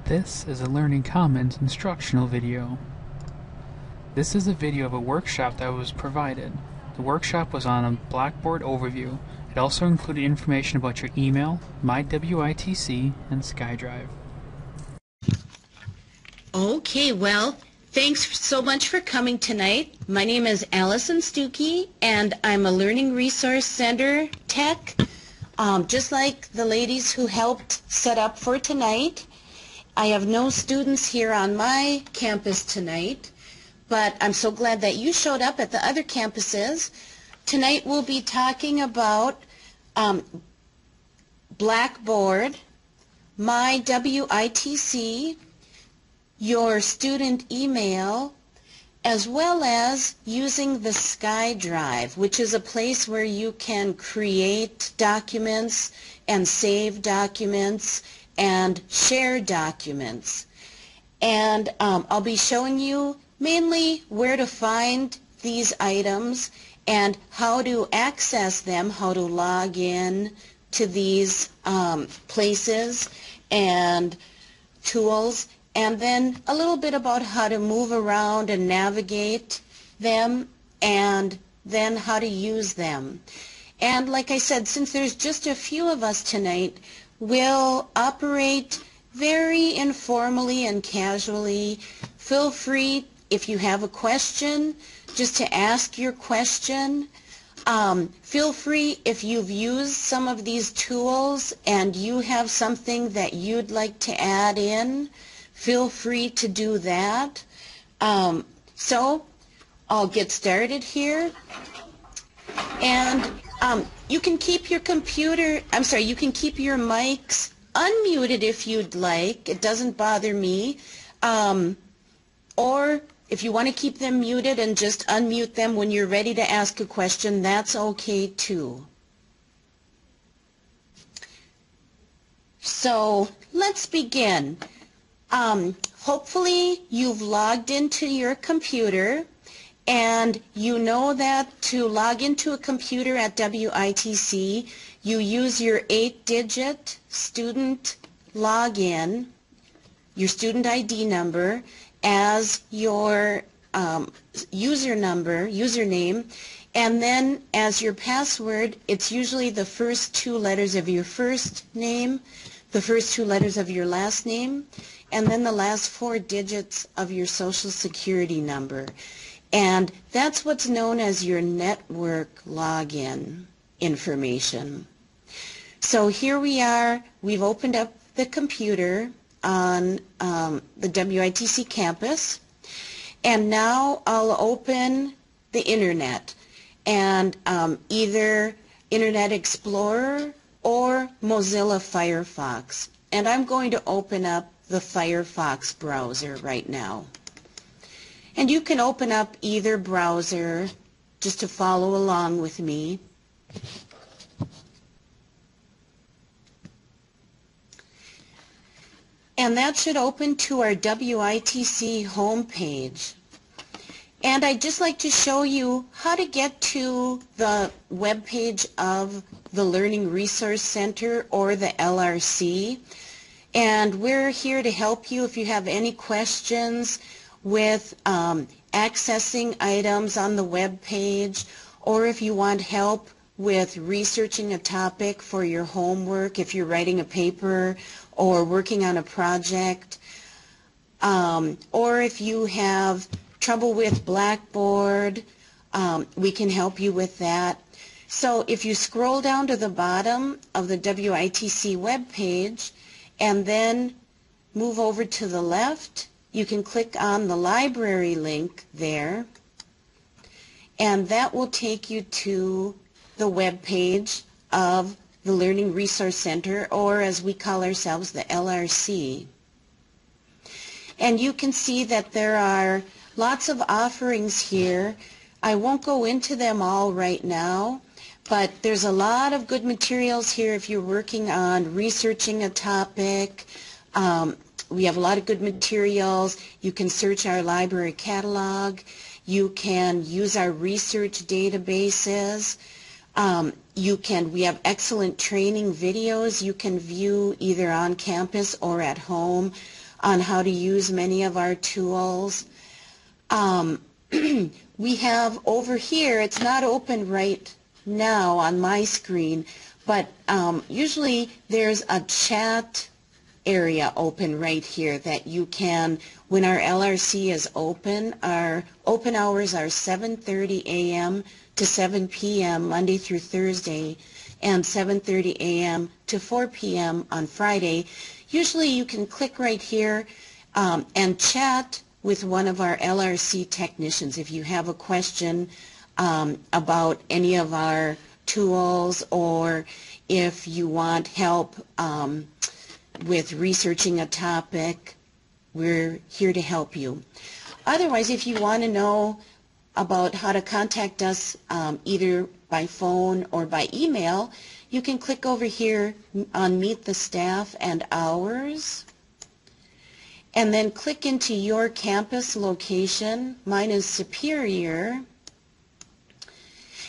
This is a Learning Commons instructional video. This is a video of a workshop that was provided. The workshop was on a Blackboard overview. It also included information about your email, MyWITC, and SkyDrive. Okay, well, thanks so much for coming tonight. My name is Allison Stuckey, and I'm a Learning Resource Center tech, just like the ladies who helped set up for tonight. I have no students here on my campus tonight, but I'm so glad that you showed up at the other campuses. Tonight we'll be talking about Blackboard, MyWITC, your student email, as well as using the SkyDrive, which is a place where you can create documents and save documents and share documents. And I'll be showing you mainly where to find these items and how to access them, how to log in to these places and tools, and then a little bit about how to move around and navigate them, and then how to use them. And like I said, since there's just a few of us tonight, we'll operate very informally and casually. Feel free, if you have a question, just to ask your question. Feel free, if you've used some of these tools and you have something that you'd like to add in, feel free to do that. So I'll get started here. And you can keep your you can keep your mics unmuted if you'd like. It doesn't bother me. Or if you want to keep them muted and just unmute them when you're ready to ask a question, that's okay too. So let's begin. Hopefully you've logged into your computer, and you know that to log into a computer at WITC, you use your 8-digit student login, your student ID number, as your username, and then as your password, it's usually the first 2 letters of your first name, the first 2 letters of your last name, and then the last 4 digits of your social security number. And that's what's known as your network login information. So here we are. We've opened up the computer on the WITC campus, and now I'll open the internet, and either Internet Explorer or Mozilla Firefox. And I'm going to open up the Firefox browser right now. And you can open up either browser just to follow along with me. And that should open to our WITC homepage. And I'd just like to show you how to get to the web page of the Learning Resource Center or the LRC. And we're here to help you if you have any questions with accessing items on the web page, or if you want help with researching a topic for your homework, if you're writing a paper or working on a project, or if you have trouble with Blackboard, we can help you with that. So if you scroll down to the bottom of the WITC web page and then move over to the left, you can click on the library link there, and that will take you to the web page of the Learning Resource Center, or as we call ourselves, the LRC. And you can see that there are lots of offerings here. I won't go into them all right now, but there's a lot of good materials here if you're working on researching a topic. We have a lot of good materials. You can search our library catalog. You can use our research databases. We have excellent training videos you can view either on campus or at home on how to use many of our tools. We have over here, it's not open right now on my screen, but usually there's a chat area open right here that you can, when our LRC is open, our open hours are 7:30 a.m. to 7 p.m. Monday through Thursday, and 7:30 a.m. to 4 p.m. on Friday. Usually you can click right here and chat with one of our LRC technicians if you have a question about any of our tools, or if you want help with researching a topic. We're here to help you. Otherwise, if you want to know about how to contact us either by phone or by email, you can click over here on Meet the Staff and Hours, and then click into your campus location. Mine is Superior,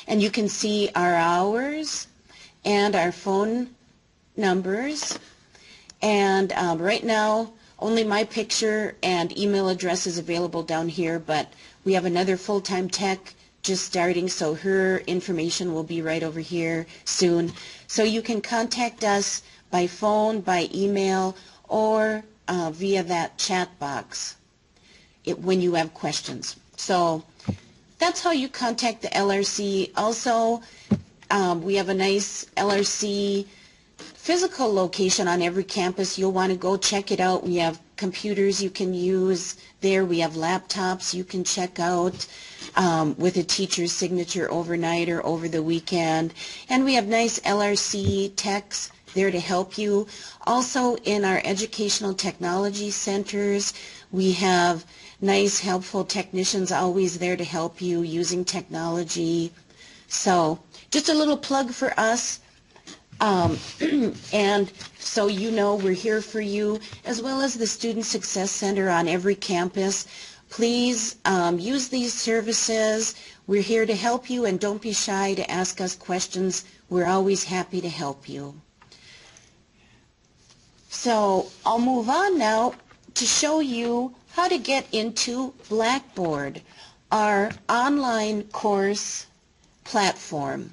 and you can see our hours and our phone numbers. And right now, only my picture and email address is available down here, but we have another full-time tech just starting, so her information will be right over here soon. So you can contact us by phone, by email, or via that chat box when you have questions. So that's how you contact the LRC. Also, we have a nice LRC physical location on every campus. You'll want to go check it out. We have computers you can use there. We have laptops you can check out with a teacher's signature overnight or over the weekend. And we have nice LRC techs there to help you. Also, in our educational technology centers, we have nice, helpful technicians always there to help you using technology. So just a little plug for us. And so you know we're here for you, as well as the Student Success Center on every campus. Please use these services. We're here to help you, and don't be shy to ask us questions. We're always happy to help you. So I'll move on now to show you how to get into Blackboard, our online course platform.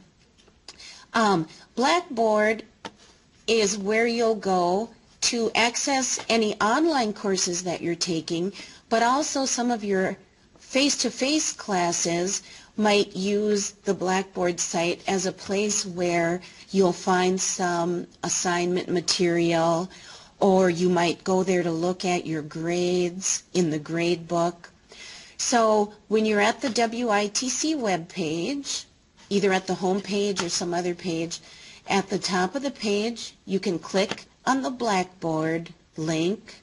Blackboard is where you'll go to access any online courses that you're taking, but also some of your face-to-face classes might use the Blackboard site as a place where you'll find some assignment material, or you might go there to look at your grades in the grade book. So when you're at the WITC web page, either at the home page or some other page, at the top of the page you can click on the Blackboard link,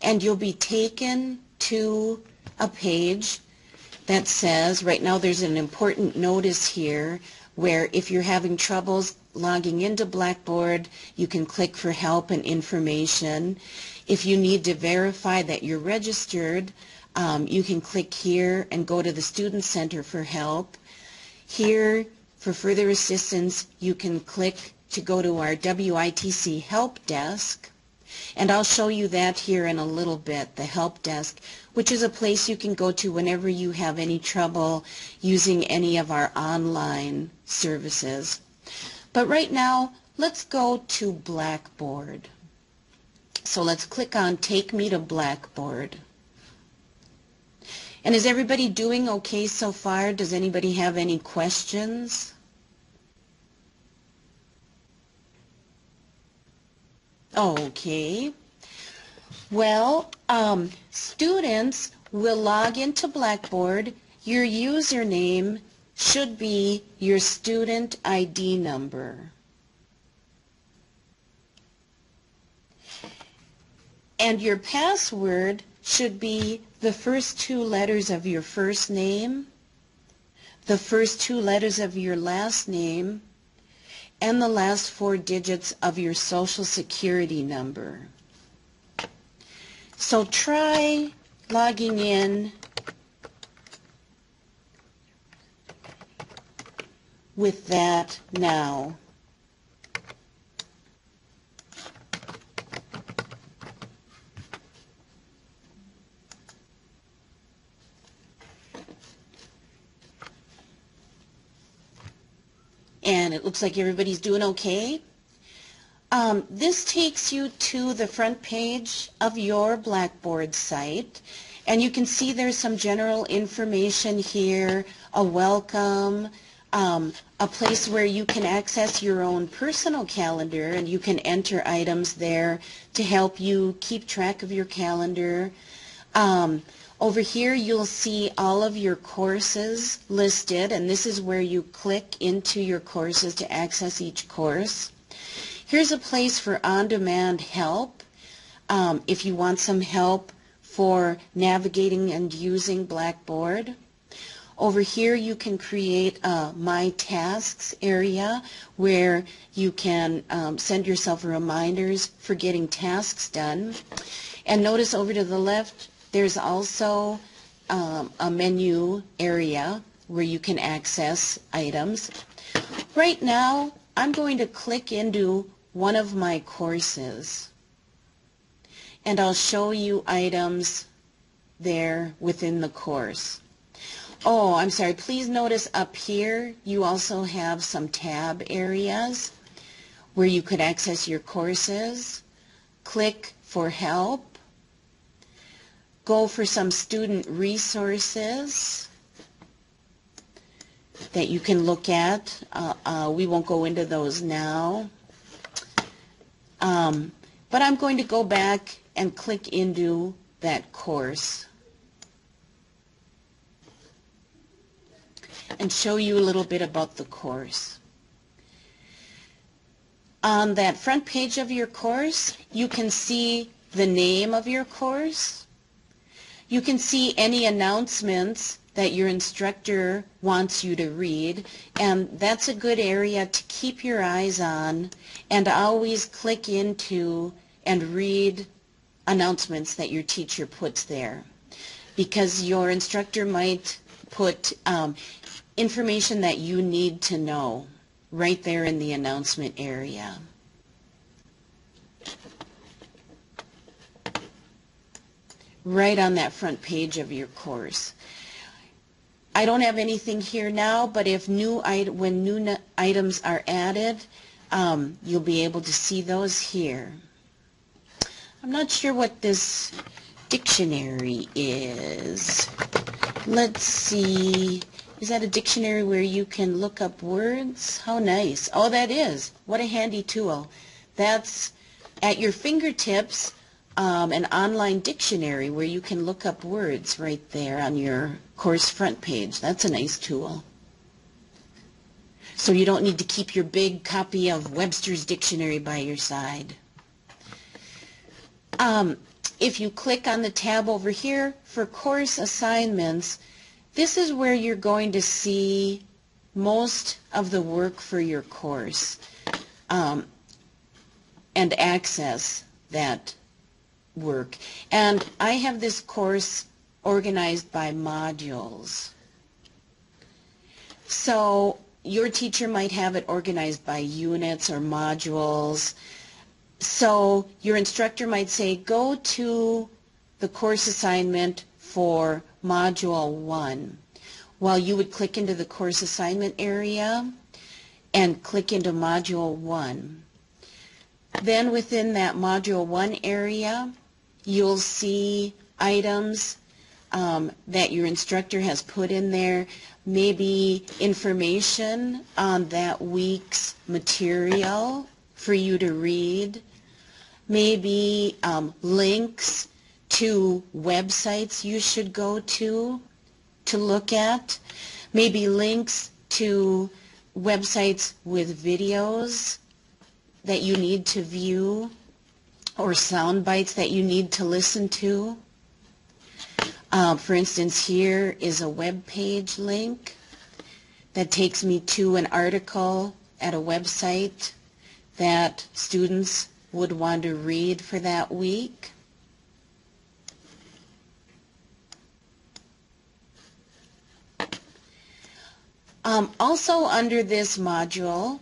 and you'll be taken to a page that says, right now there's an important notice here where if you're having troubles logging into Blackboard, you can click for help and information. If you need to verify that you're registered, you can click here and go to the Student Center for help. Here, for further assistance, you can click to go to our WITC help desk, and I'll show you that here in a little bit, the help desk, which is a place you can go to whenever you have any trouble using any of our online services. But right now, let's go to Blackboard. So let's click on Take Me to Blackboard. And is everybody doing okay so far? Does anybody have any questions? Okay. Well, students will log into Blackboard. Your username should be your student ID number. And your password should be the first two letters of your first name, the first two letters of your last name, and the last four digits of your Social Security number. So try logging in with that now. And it looks like everybody's doing okay. This takes you to the front page of your Blackboard site. And you can see there's some general information here, a welcome, a place where you can access your own personal calendar, and you can enter items there to help you keep track of your calendar. Over here you'll see all of your courses listed, and this is where you click into your courses to access each course. Here's a place for on-demand help. If you want some help for navigating and using Blackboard. Over here you can create a My Tasks area where you can send yourself reminders for getting tasks done. And notice over to the left there's also a menu area where you can access items. Right now I'm going to click into one of my courses and I'll show you items there within the course. Oh, I'm sorry, please notice up here you also have some tab areas where you could access your courses. Click for help. Go for some student resources that you can look at. We won't go into those now. But I'm going to go back and click into that course and show you a little bit about the course. On that front page of your course, you can see the name of your course. You can see any announcements that your instructor wants you to read, and that's a good area to keep your eyes on and always click into and read announcements that your teacher puts there, because your instructor might put information that you need to know right there in the announcement area. Right on that front page of your course. I don't have anything here now, but if when new items are added, you'll be able to see those here. I'm not sure what this dictionary is. Let's see. Is that a dictionary where you can look up words? How nice. Oh, that is. What a handy tool. That's at your fingertips, an online dictionary where you can look up words right there on your course front page. That's a nice tool. So you don't need to keep your big copy of Webster's Dictionary by your side. If you click on the tab over here for course assignments, this is where you're going to see most of the work for your course and access that work. And I have this course organized by modules. So your teacher might have it organized by units or modules. So your instructor might say, go to the course assignment for Module 1. Well, you would click into the course assignment area and click into Module 1. Then within that Module 1 area, you'll see items that your instructor has put in there, maybe information on that week's material for you to read, maybe links to websites you should go to look at, maybe links to websites with videos that you need to view or sound bites that you need to listen to. For instance, here is a web page link that takes me to an article at a website that students would want to read for that week. Also under this module,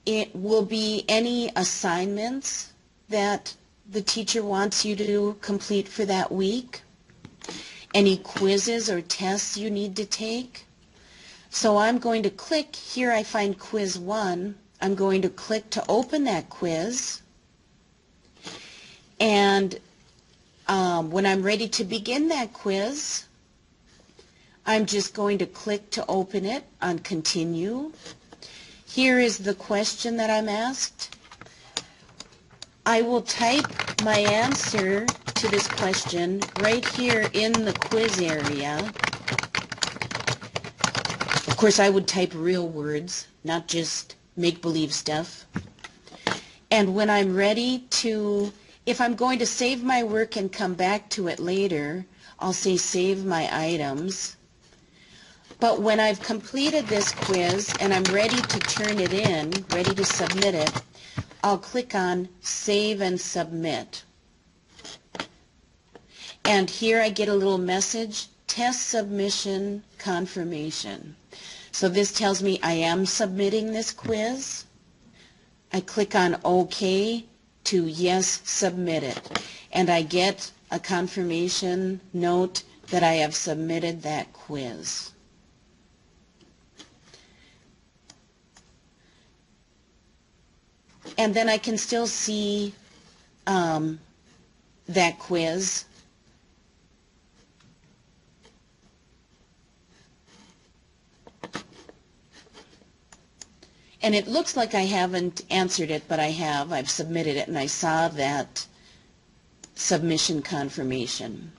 it will be any assignments that the teacher wants you to complete for that week, any quizzes or tests you need to take, So I'm going to click, here I find quiz 1. I'm going to click to open that quiz. And when I'm ready to begin that quiz, I'm just going to click to open it on continue. Here is the question that I'm asked. I will type my answer to this question right here in the quiz area. Of course, I would type real words, not just make-believe stuff. And when I'm ready to, if I'm going to save my work and come back to it later, I'll say save my items. But when I've completed this quiz and I'm ready to turn it in, ready to submit it, I'll click on Save and Submit. And here I get a little message, Test Submission Confirmation. So this tells me I am submitting this quiz. I click on OK to Yes, Submit it. And I get a confirmation note that I have submitted that quiz. And then I can still see that quiz. And it looks like I haven't answered it, but I have. I've submitted it, and I saw that submission confirmation.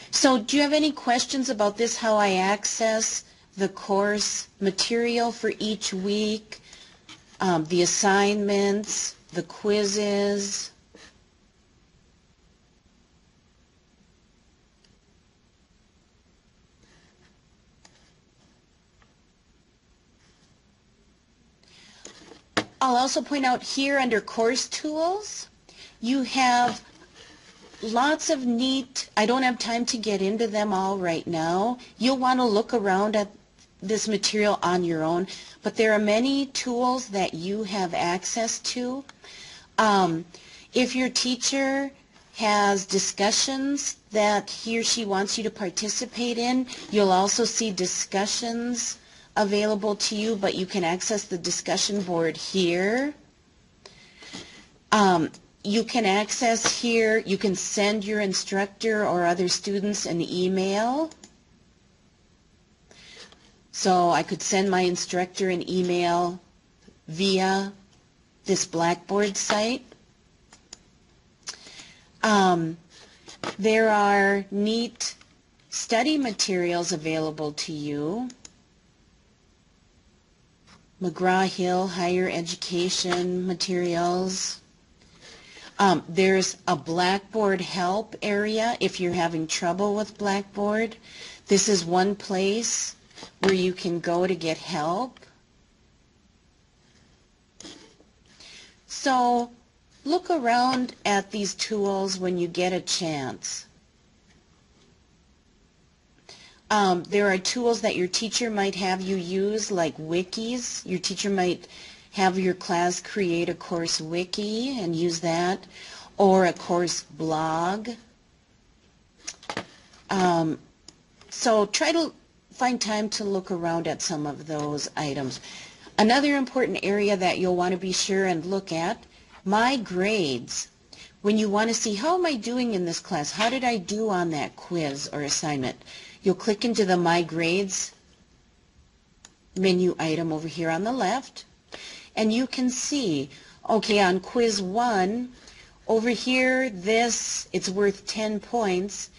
So do you have any questions about this, how I access the course material for each week? The assignments, the quizzes. I'll also point out here under course tools, you have lots of neat, I don't have time to get into them all right now. You'll want to look around at this material on your own, but there are many tools that you have access to. If your teacher has discussions that he or she wants you to participate in, you'll also see discussions available to you, but you can access the discussion board here. You can access here, you can send your instructor or other students an email. So I could send my instructor an email via this Blackboard site. There are neat study materials available to you. McGraw-Hill Higher Education materials. There's a Blackboard help area if you're having trouble with Blackboard. This is one place where you can go to get help. So look around at these tools when you get a chance. There are tools that your teacher might have you use, like wikis. Your teacher might have your class create a course wiki and use that, or a course blog. So try to find time to look around at some of those items. Another important area that you'll want to be sure and look at, my grades. When you want to see how am I doing in this class, how did I do on that quiz or assignment, you'll click into the My Grades menu item over here on the left, and you can see, okay, on quiz 1, over here, it's worth 10 points,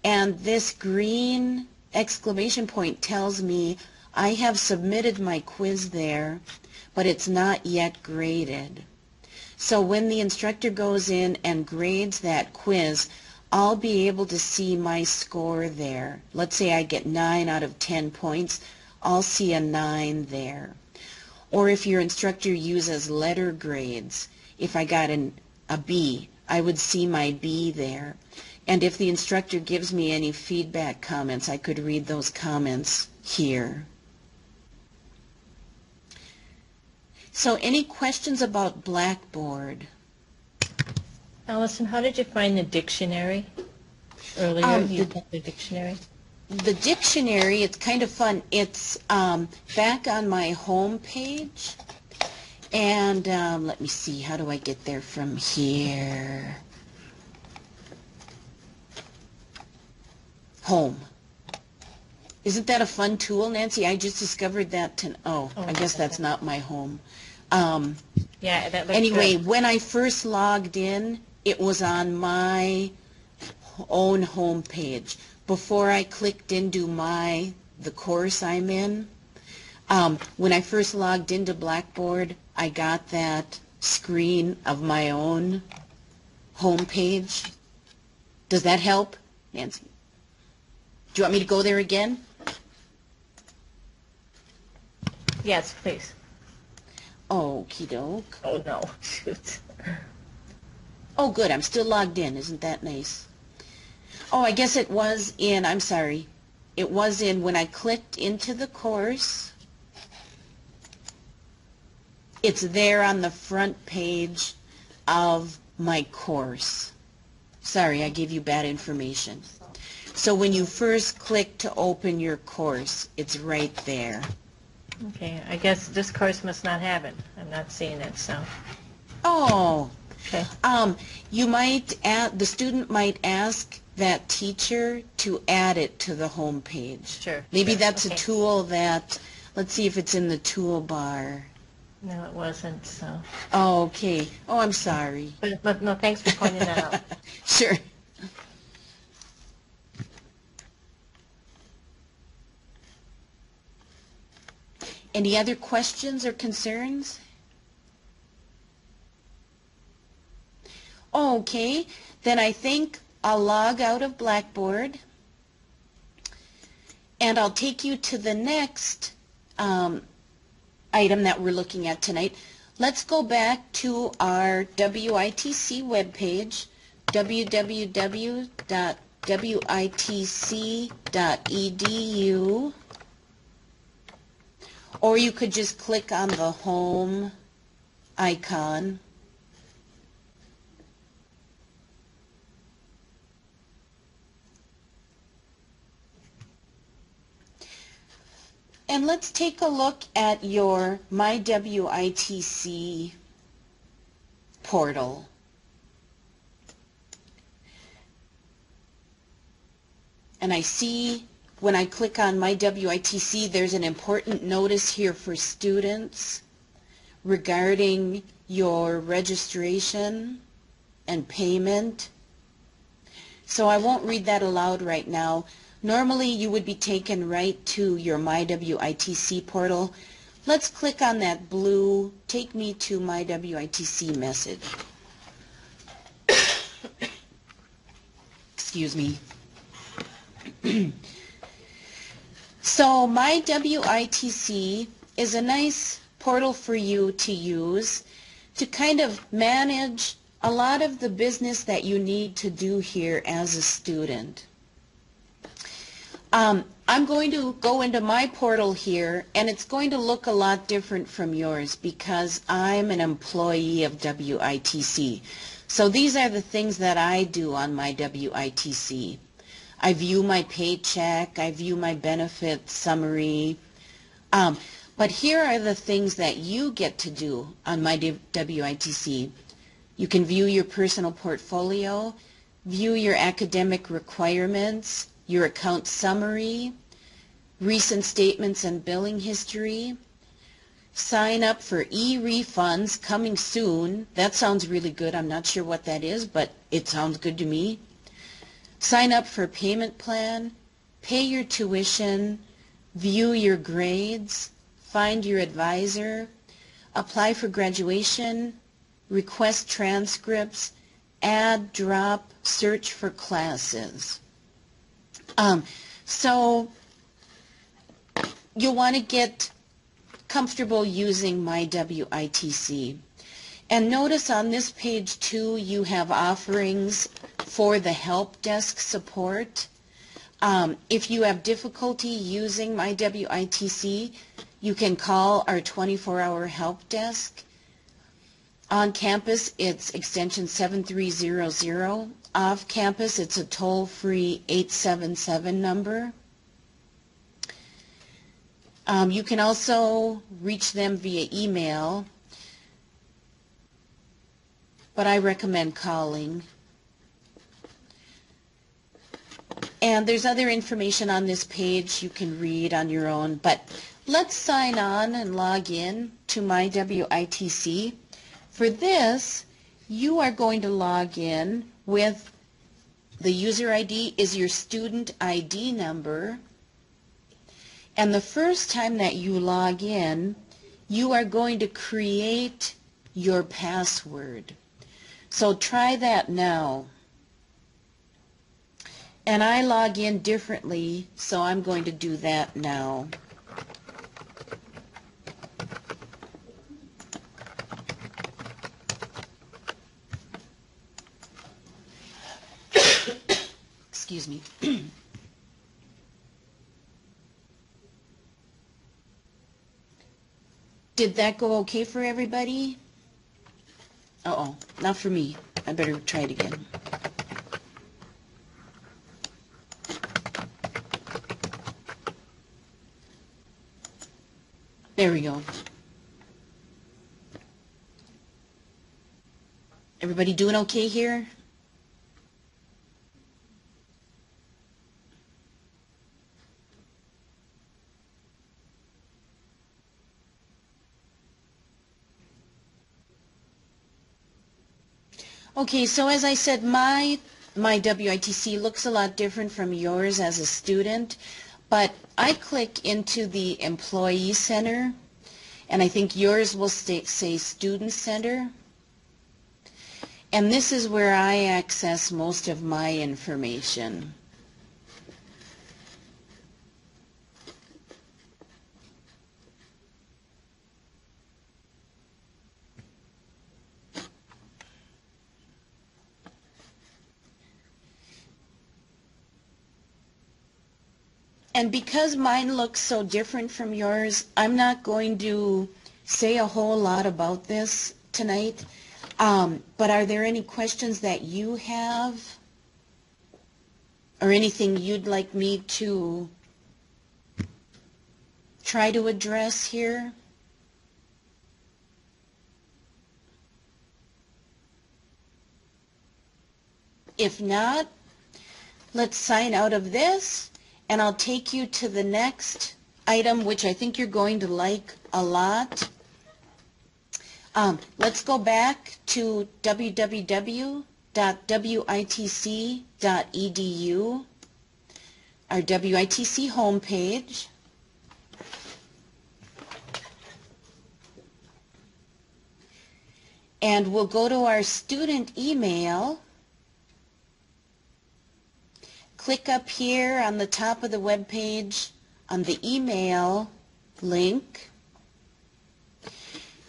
and this green exclamation point tells me I have submitted my quiz there, but it's not yet graded. So when the instructor goes in and grades that quiz, I'll be able to see my score there. Let's say I get 9 out of 10 points, I'll see a 9 there. Or if your instructor uses letter grades, if I got a B, I would see my B there. And if the instructor gives me any feedback comments, I could read those comments here. So any questions about Blackboard? Allison, how did you find the dictionary? Earlier you got the dictionary. the dictionary, it's kind of fun. It's back on my home page. And let me see, how do I get there from here? Home. Isn't that a fun tool, Nancy? I just discovered that I guess that's not my home. Yeah, that looks anyway, good. when I first logged in, it was on my own home page. Before I clicked into the course I'm in, when I first logged into Blackboard, I got that screen of my own home page. Does that help, Nancy? Do you want me to go there again? Yes, please. Okie doke. Oh, no. Shoot. Oh, good. I'm still logged in. Isn't that nice? Oh, I guess it was in, I'm sorry. It was in when I clicked into the course. It's there on the front page of my course. Sorry, I gave you bad information. So when you first click to open your course, it's right there. Okay, I guess this course must not have it. I'm not seeing it, so. Oh. Okay. The student might ask that teacher to add it to the home page. Sure. Maybe sure. that's Okay. a tool that, let's see if it's in the toolbar. No, it wasn't, so. Oh, okay. Oh, I'm sorry. But no, thanks for pointing that out. Sure. Any other questions or concerns? Okay, then I think I'll log out of Blackboard and I'll take you to the next item that we're looking at tonight. Let's go back to our WITC webpage, www.witc.edu, or you could just click on the home icon. And let's take a look at your MyWITC portal. And I see when I click on MyWITC, there's an important notice here for students regarding your registration and payment. So I won't read that aloud right now. Normally you would be taken right to your MyWITC portal. Let's click on that blue Take Me to MyWITC message. Excuse me. So MyWITC is a nice portal for you to use to kind of manage a lot of the business that you need to do here as a student. I'm going to go into my portal here, and it's going to look a lot different from yours because I'm an employee of WITC. So these are the things that I do on my WITC. I view my paycheck, I view my benefit summary, but here are the things that you get to do on my WITC. You can view your personal portfolio, view your academic requirements, your account summary, recent statements and billing history, sign up for e-refunds coming soon. That sounds really good. I'm not sure what that is, but it sounds good to me. Sign up for payment plan, pay your tuition, view your grades, find your advisor, apply for graduation, request transcripts, add, drop, search for classes. So you'll want to get comfortable using MyWITC. And notice on this page too, you have offerings for the help desk support. If you have difficulty using MyWITC, you can call our 24-hour help desk. On campus, it's extension 7300. Off campus, it's a toll-free 877 number. You can also reach them via email, but I recommend calling. And there's other information on this page you can read on your own, but let's sign on and log in to MyWITC. For this, you are going to log in with the user ID is your student ID number. And the first time that you log in, you are going to create your password. So try that now. And I log in differently, so I'm going to do that now. Excuse me. Did that go okay for everybody? Uh-oh, not for me. I better try it again. There we go. Everybody doing okay here? Okay, so as I said, my WITC looks a lot different from yours as a student, but I click into the Employee Center, and I think yours will say Student Center, and this is where I access most of my information. And because mine looks so different from yours, I'm not going to say a whole lot about this tonight. But are there any questions that you have? Or anything you'd like me to try to address here? If not, let's sign out of this. And I'll take you to the next item, which I think you're going to like a lot. Let's go back to www.witc.edu, our WITC homepage. And we'll go to our student email. Click up here on the top of the web page on the email link.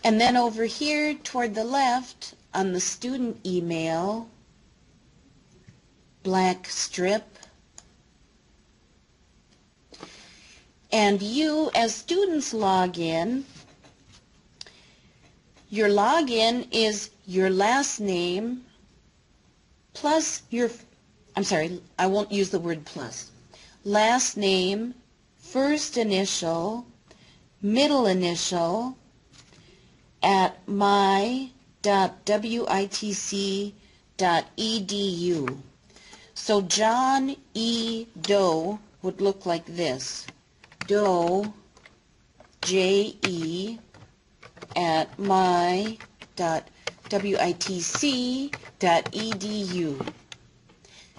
And then over here toward the left on the student email, black strip. And you, as students, log in. Your login is your last name plus your I won't use the word plus. Last name, first initial, middle initial, at my.witc.edu. So John E. Doe would look like this. Doe, J-E, at my.witc.edu.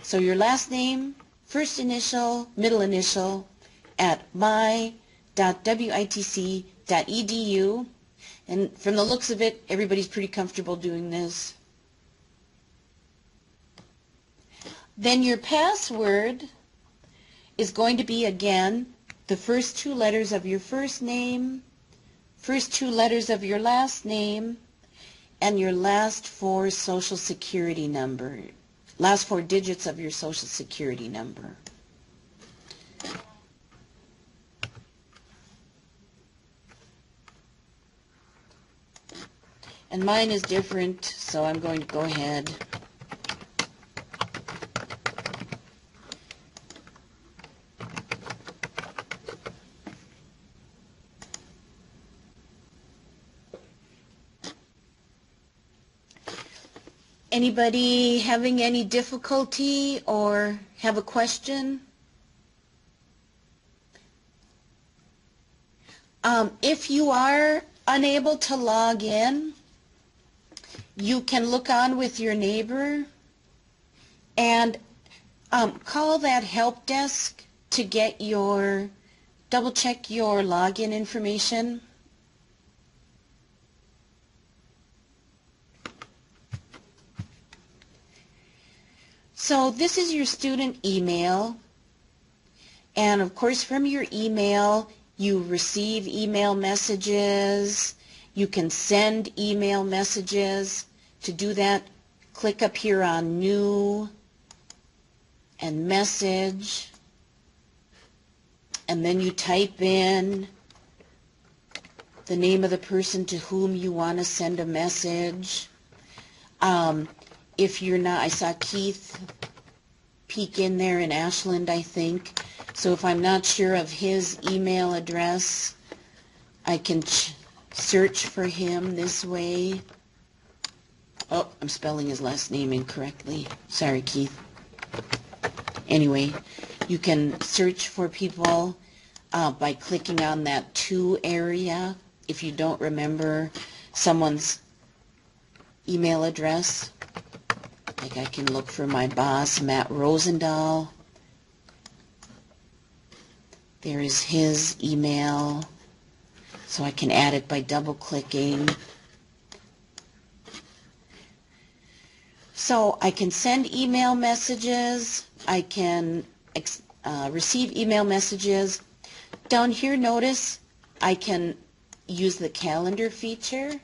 So your last name, first initial, middle initial, at my.witc.edu. And from the looks of it, everybody's pretty comfortable doing this. Then your password is going to be, again, the first two letters of your first name, first two letters of your last name, and your last four Social Security number. Last four digits of your Social Security number. And mine is different, so I'm going to go ahead. Anybody having any difficulty or have a question? If you are unable to log in, you can look on with your neighbor and call that help desk to get your, double check your login information. So this is your student email, and of course from your email you receive email messages, you can send email messages. To do that, click up here on New and Message, and then you type in the name of the person to whom you want to send a message. If you're not, I saw Keith peek in there in Ashland, I think. So if I'm not sure of his email address, I can search for him this way. Oh, I'm spelling his last name incorrectly. Sorry, Keith. Anyway, you can search for people by clicking on that To area if you don't remember someone's email address. Like I can look for my boss, Matt Rosendahl. There is his email, so I can add it by double-clicking. So I can send email messages, I can receive email messages. Down here, notice I can use the calendar feature.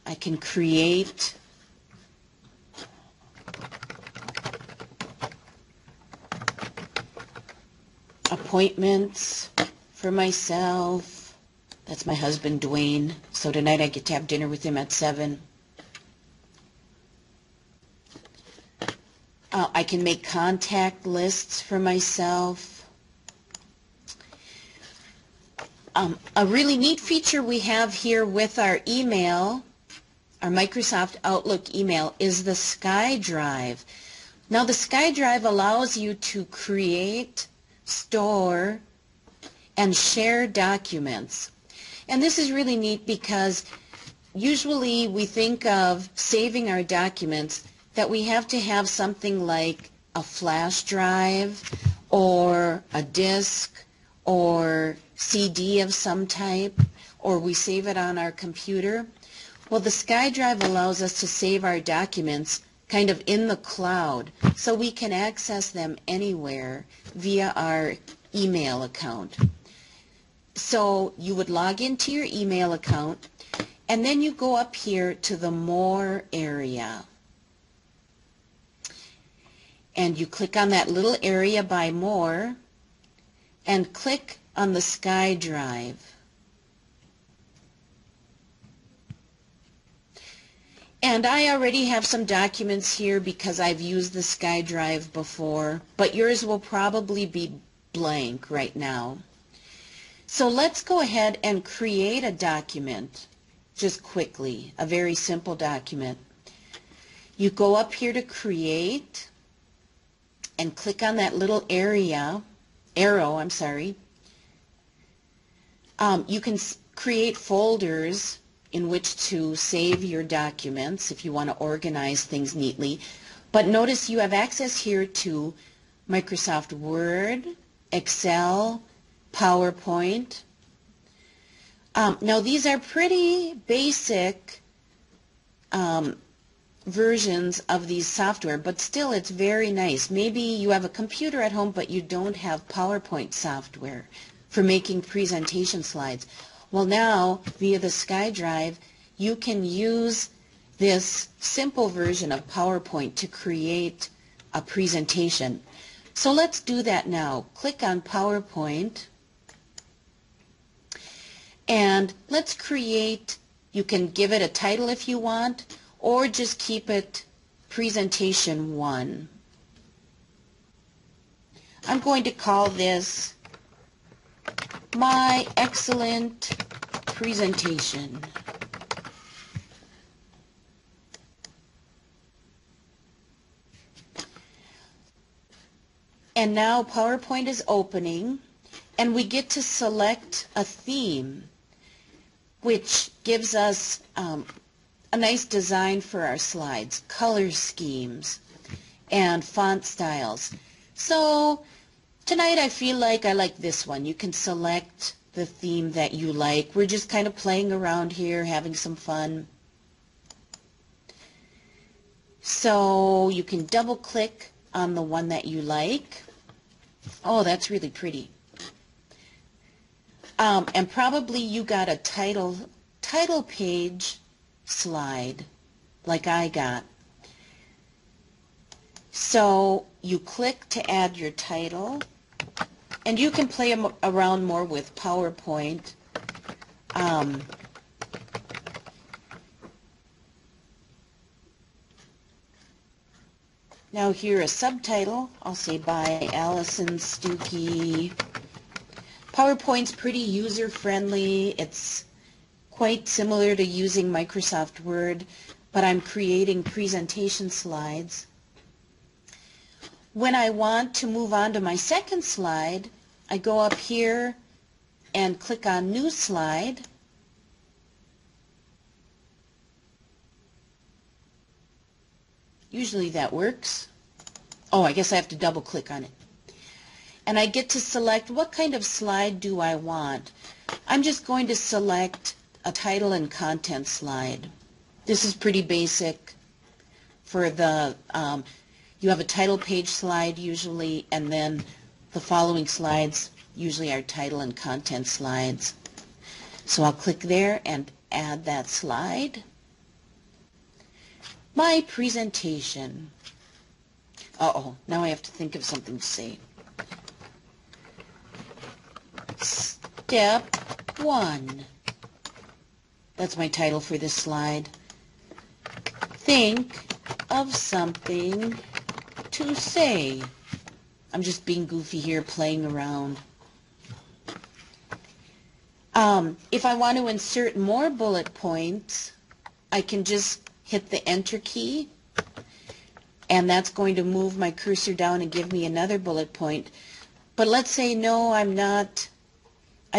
I can create appointments for myself. That's my husband, Dwayne. So tonight I get to have dinner with him at 7. I can make contact lists for myself. A really neat feature we have here with our email, our Microsoft Outlook email, is the SkyDrive. Now the SkyDrive allows you to create, store, and share documents. And this is really neat because usually we think of saving our documents that we have to have something like a flash drive or a disk or CD of some type, or we save it on our computer. Well, the SkyDrive allows us to save our documents kind of in the cloud, so we can access them anywhere via our email account. So you would log into your email account, and then you go up here to the More area. And you click on that little area by More, and click on the SkyDrive. And I already have some documents here because I've used the SkyDrive before, but yours will probably be blank right now. So let's go ahead and create a document just quickly, a very simple document. You go up here to Create and click on that little arrow. You can create folders in which to save your documents if you want to organize things neatly. But notice you have access here to Microsoft Word, Excel, PowerPoint. Now these are pretty basic versions of these software, but still it's very nice. Maybe you have a computer at home but you don't have PowerPoint software for making presentation slides. Well, now via the SkyDrive you can use this simple version of PowerPoint to create a presentation. So let's do that now. Click on PowerPoint and let's create, you can give it a title if you want, or just keep it Presentation 1. I'm going to call this My Excellent Presentation. And now PowerPoint is opening, and we get to select a theme, which gives us a nice design for our slides, color schemes, and font styles. So tonight I feel like I like this one. You can select the theme that you like. We're just kind of playing around here, having some fun. So you can double click on the one that you like. Oh, that's really pretty. And probably you got a title page slide like I got. So you click to add your title, and you can play around more with PowerPoint. Now here a subtitle, I'll say by Allison Stuckey. PowerPoint's pretty user-friendly. It's quite similar to using Microsoft Word, but I'm creating presentation slides. When I want to move on to my second slide, I go up here and click on New Slide. Usually that works. Oh, I guess I have to double click on it. And I get to select what kind of slide do I want. I'm just going to select a title and content slide. This is pretty basic for the, you have a title page slide usually, and then the following slides usually are title and content slides. So I'll click there and add that slide. My presentation. Uh-oh, now I have to think of something to say. Step 1. That's my title for this slide. Think of something to say. I'm just being goofy here, playing around. If I want to insert more bullet points, I can just hit the Enter key, and that's going to move my cursor down and give me another bullet point. But let's say, no, I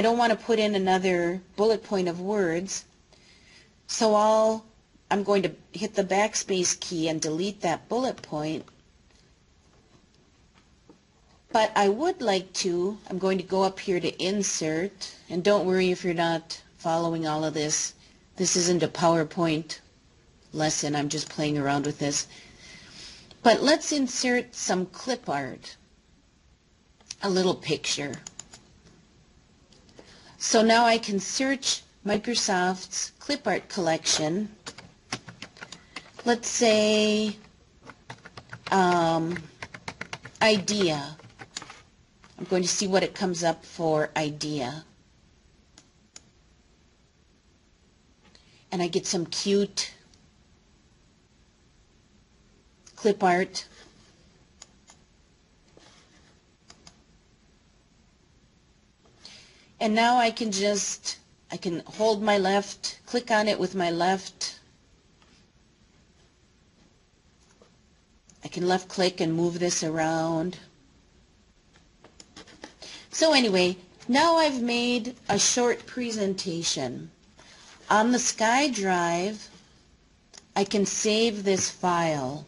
don't want to put in another bullet point of words, so I'm going to hit the backspace key and delete that bullet point. But I would like to, I'm going to go up here to Insert, and don't worry if you're not following all of this. This isn't a PowerPoint lesson, I'm just playing around with this. But let's insert some clip art, a little picture. So now I can search Microsoft's clip art collection. Let's say idea. I'm going to see what it comes up for idea. And I get some cute clip art. And now I can hold my left, click on it with my left. I can left click and move this around. So anyway, now I've made a short presentation. On the SkyDrive, I can save this file.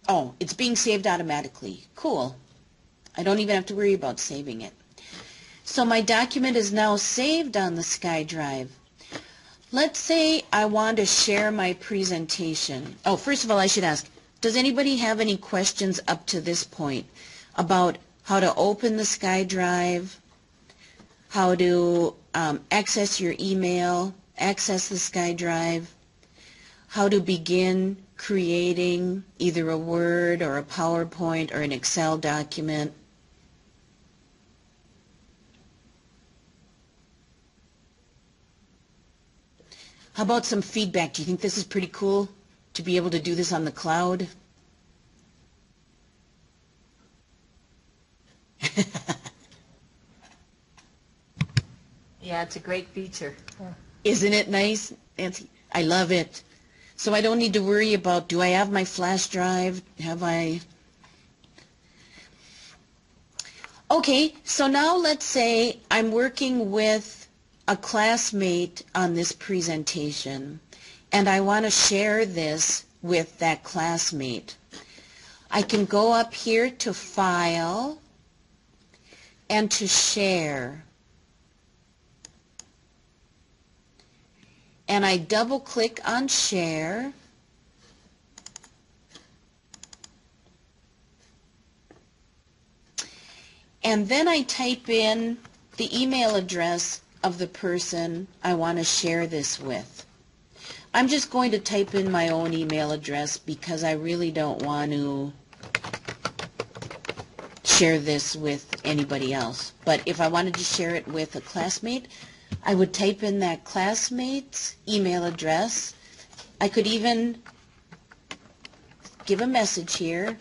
Oh, it's being saved automatically. Cool. I don't even have to worry about saving it. So my document is now saved on the SkyDrive. Let's say I want to share my presentation. Oh, first of all, I should ask, does anybody have any questions up to this point about how to open the SkyDrive, how to access your email, access the SkyDrive, how to begin creating either a Word or a PowerPoint or an Excel document? How about some feedback? Do you think this is pretty cool to be able to do this on the cloud? Yeah, it's a great feature. Isn't it nice, Nancy? I love it. So I don't need to worry about, do I have my flash drive? Have I... Okay, so now let's say I'm working with a classmate on this presentation, and I want to share this with that classmate. I can go up here to File and to Share. And I double click on Share. And then I type in the email address of the person I want to share this with. I'm just going to type in my own email address because I really don't want to share this with anybody else. But if I wanted to share it with a classmate, I would type in that classmate's email address. I could even give a message here.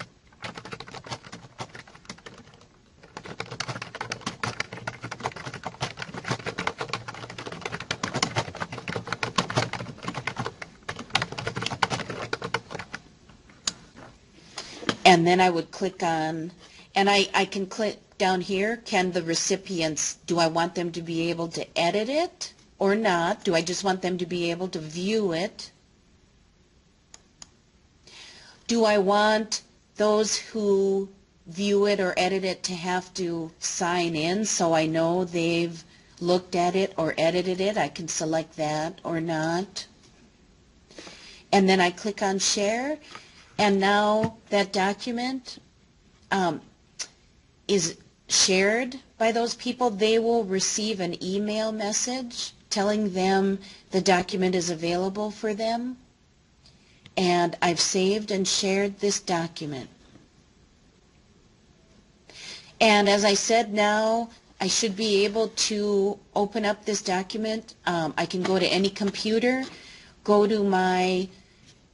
And then I would click on, and I can click down here, can the recipients, do I want them to be able to edit it or not? Do I just want them to be able to view it? Do I want those who view it or edit it to have to sign in so I know they've looked at it or edited it? I can select that or not. And then I click on Share. And now that document is shared by those people. They will receive an email message telling them the document is available for them. And I've saved and shared this document. And as I said, now I should be able to open up this document. I can go to any computer, go to my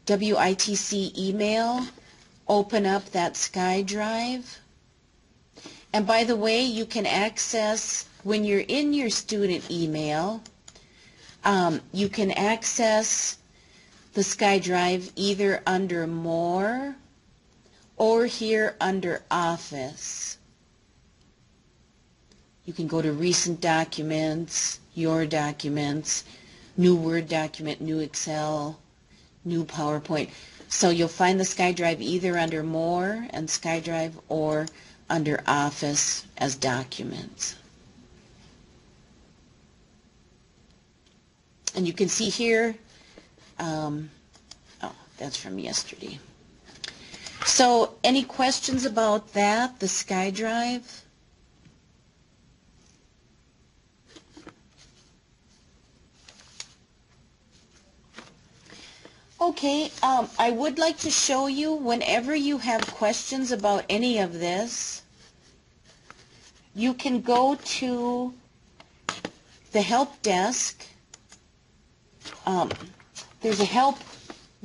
WITC email, open up that SkyDrive. And by the way, you can access, when you're in your student email, you can access the SkyDrive either under More or here under Office. You can go to Recent Documents, Your Documents, New Word document, New Excel, New PowerPoint. So you'll find the SkyDrive either under More and SkyDrive or under Office as Documents. And you can see here, oh, that's from yesterday. So any questions about that, the SkyDrive? Okay, I would like to show you, whenever you have questions about any of this, you can go to the help desk. There's a help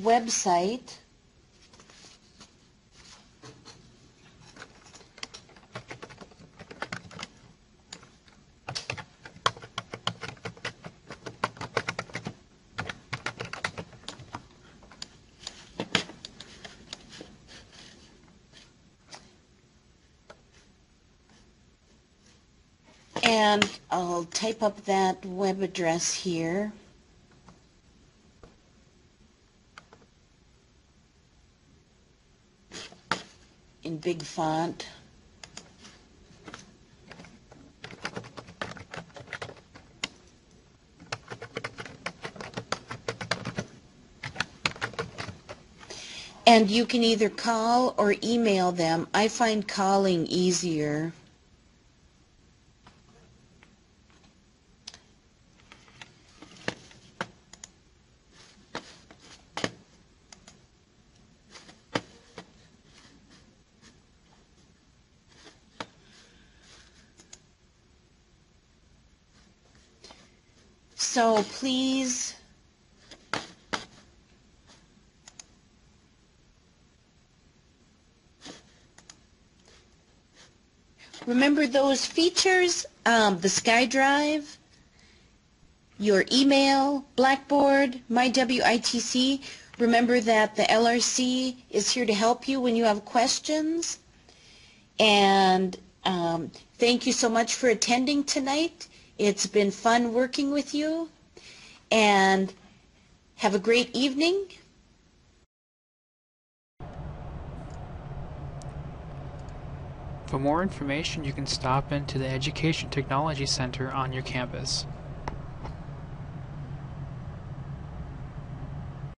website. And I'll type up that web address here. In big font. And you can either call or email them. I find calling easier. So please remember those features, the SkyDrive your email, Blackboard, MyWITC. Remember that the LRC is here to help you when you have questions. And thank you so much for attending tonight. It's been fun working with you. And have a great evening. For more information, you can stop into the Education Technology Center on your campus.